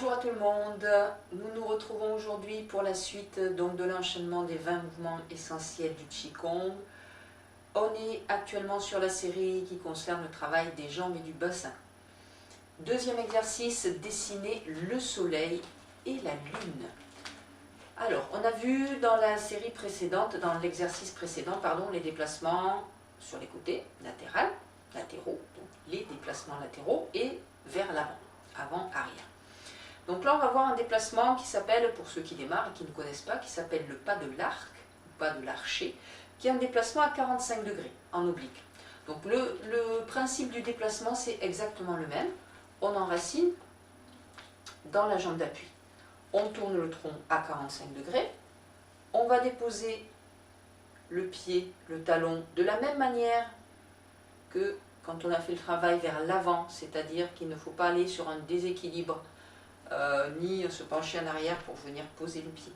Bonjour à tout le monde, nous nous retrouvons aujourd'hui pour la suite donc, de l'enchaînement des 20 mouvements essentiels du Qigong. On est actuellement sur la série qui concerne le travail des jambes et du bassin. Deuxième exercice, dessiner le soleil et la lune. Alors, on a vu dans la série précédente, dans l'exercice précédent, pardon, les déplacements sur les côtés, latéraux, donc les déplacements latéraux et vers l'avant, avant-arrière. Donc là, on va voir un déplacement qui s'appelle, pour ceux qui démarrent et qui ne connaissent pas, qui s'appelle le pas de l'arc, ou pas de l'archer, qui est un déplacement à 45 degrés, en oblique. Donc le principe du déplacement, c'est exactement le même. On enracine dans la jambe d'appui. On tourne le tronc à 45 degrés. On va déposer le pied, le talon, de la même manière que quand on a fait le travail vers l'avant, c'est-à-dire qu'il ne faut pas aller sur un déséquilibre ni se pencher en arrière pour venir poser le pied.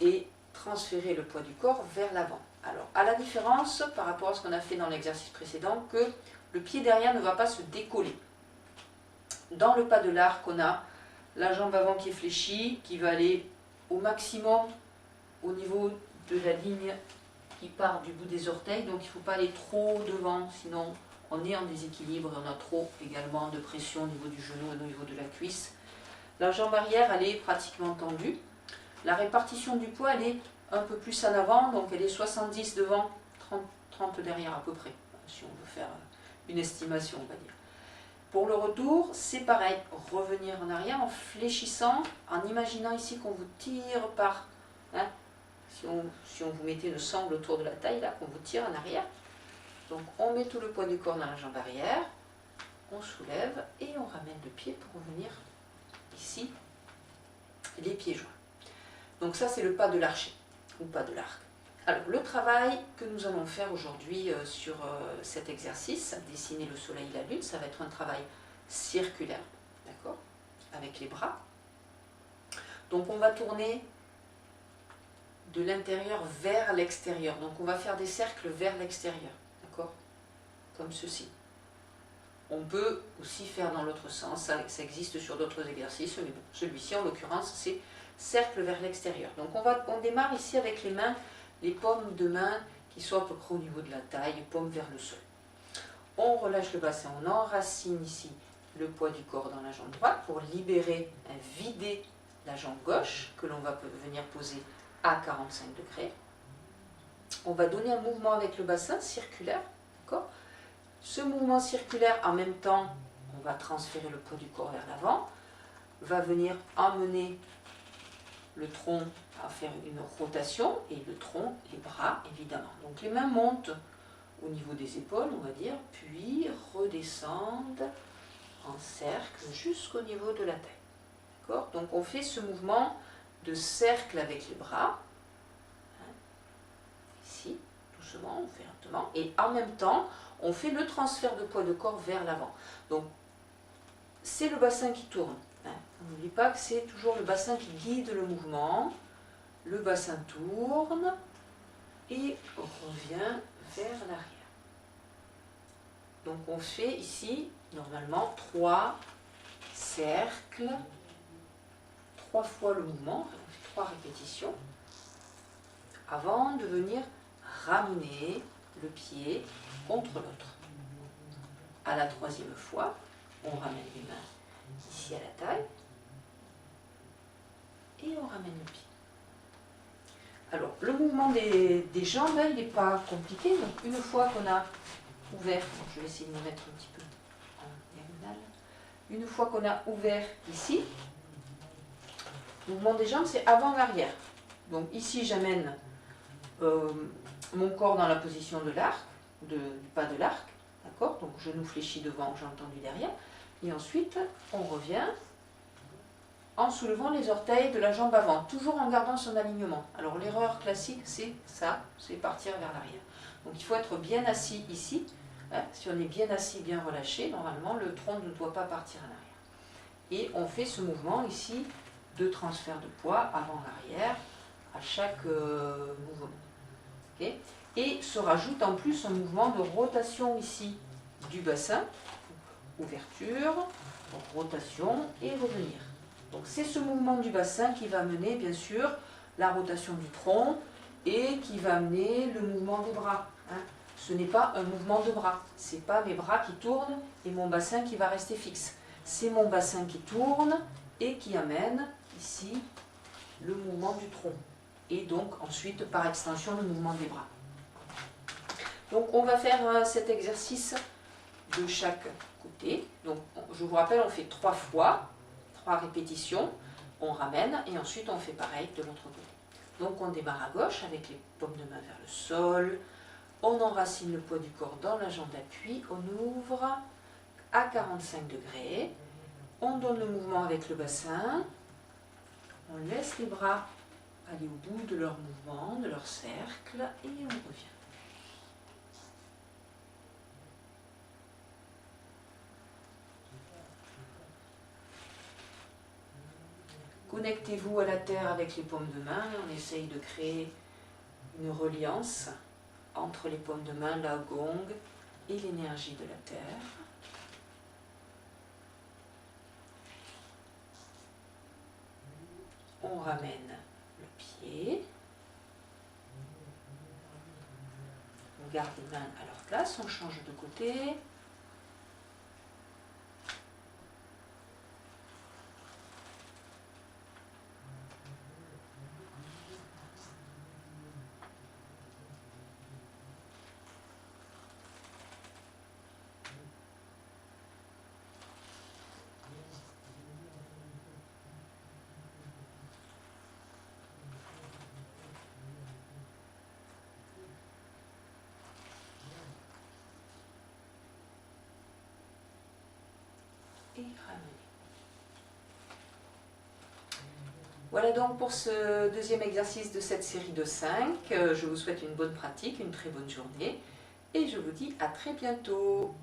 Et transférer le poids du corps vers l'avant. Alors, à la différence par rapport à ce qu'on a fait dans l'exercice précédent, que le pied derrière ne va pas se décoller. Dans le pas de l'arc, on a la jambe avant qui est fléchie, qui va aller au maximum au niveau de la ligne qui part du bout des orteils, donc il ne faut pas aller trop devant, sinon on est en déséquilibre et on a trop également de pression au niveau du genou et au niveau de la cuisse. La jambe arrière, elle est pratiquement tendue. La répartition du poids, elle est un peu plus en avant, donc elle est 70 devant, 30 derrière à peu près, si on veut faire une estimation, on va dire. Pour le retour, c'est pareil, revenir en arrière en fléchissant, en imaginant ici qu'on vous tire par, si on vous mettait une sangle autour de la taille, là, qu'on vous tire en arrière. Donc on met tout le poids du corps dans la jambe arrière, on soulève et on ramène le pied pour venir ici, les pieds joints. Donc ça c'est le pas de l'archer, ou pas de l'arc. Alors le travail que nous allons faire aujourd'hui sur cet exercice, dessiner le soleil et la lune, ça va être un travail circulaire, d'accord, avec les bras. Donc on va tourner de l'intérieur vers l'extérieur, donc on va faire des cercles vers l'extérieur. Comme ceci. On peut aussi faire dans l'autre sens, ça existe sur d'autres exercices, mais bon, celui-ci en l'occurrence c'est cercle vers l'extérieur. Donc on démarre ici avec les mains, les paumes de main qui sont à peu près au niveau de la taille, paumes vers le sol. On relâche le bassin, on enracine ici le poids du corps dans la jambe droite pour libérer, vider la jambe gauche que l'on va venir poser à 45 degrés. On va donner un mouvement avec le bassin circulaire, d'accord ? Ce mouvement circulaire, en même temps, on va transférer le poids du corps vers l'avant, va venir emmener le tronc à faire une rotation, et le tronc, les bras, évidemment. Donc les mains montent au niveau des épaules, on va dire, puis redescendent en cercle jusqu'au niveau de la taille. D'accord ? Donc on fait ce mouvement de cercle avec les bras, ici, doucement, on fait lentement, et en même temps, on fait le transfert de poids de corps vers l'avant. Donc, c'est le bassin qui tourne. On n'oublie pas que c'est toujours le bassin qui guide le mouvement. Le bassin tourne et revient vers l'arrière. Donc, on fait ici, normalement, 3 cercles, 3 fois le mouvement, on fait 3 répétitions, avant de venir ramener le pied contre l'autre. À la 3e fois, on ramène les mains ici à la taille et on ramène le pied. Alors, le mouvement des jambes, il n'est pas compliqué. Donc, une fois qu'on a ouvert, je vais essayer de me mettre un petit peu en diagonale. Une fois qu'on a ouvert ici, le mouvement des jambes, c'est avant-arrière. Donc, ici, j'amène mon corps dans la position de l'arc, du pas de l'arc, d'accord, donc genou fléchi devant, jambes tendues derrière, et ensuite on revient en soulevant les orteils de la jambe avant, toujours en gardant son alignement. Alors l'erreur classique c'est ça, c'est partir vers l'arrière. Donc il faut être bien assis ici, si on est bien assis, bien relâché, normalement le tronc ne doit pas partir en arrière. Et on fait ce mouvement ici de transfert de poids avant-arrière à chaque mouvement. Okay. Et se rajoute en plus un mouvement de rotation ici du bassin, ouverture, Donc rotation et revenir. Donc c'est ce mouvement du bassin qui va mener bien sûr la rotation du tronc et qui va amener le mouvement des bras. Hein. Ce n'est pas un mouvement de bras, ce n'est pas mes bras qui tournent et mon bassin qui va rester fixe. C'est mon bassin qui tourne et qui amène ici le mouvement du tronc. Et donc ensuite par extension le mouvement des bras. Donc on va faire cet exercice de chaque côté. Donc je vous rappelle, on fait 3 fois, 3 répétitions, on ramène et ensuite on fait pareil de l'autre côté. Donc on démarre à gauche avec les paumes de main vers le sol, on enracine le poids du corps dans la jambe d'appui, on ouvre à 45 degrés, on donne le mouvement avec le bassin, on laisse les bras aller au bout de leur mouvement, de leur cercle et on revient. Connectez-vous à la terre avec les paumes de main, on essaye de créer une reliance entre les paumes de main, la gong et l'énergie de la terre. On ramène le pied, on garde les mains à leur place, on change de côté. Et ramener. Voilà donc pour ce deuxième exercice de cette série de 5. Je vous souhaite une bonne pratique, une très bonne journée et je vous dis à très bientôt.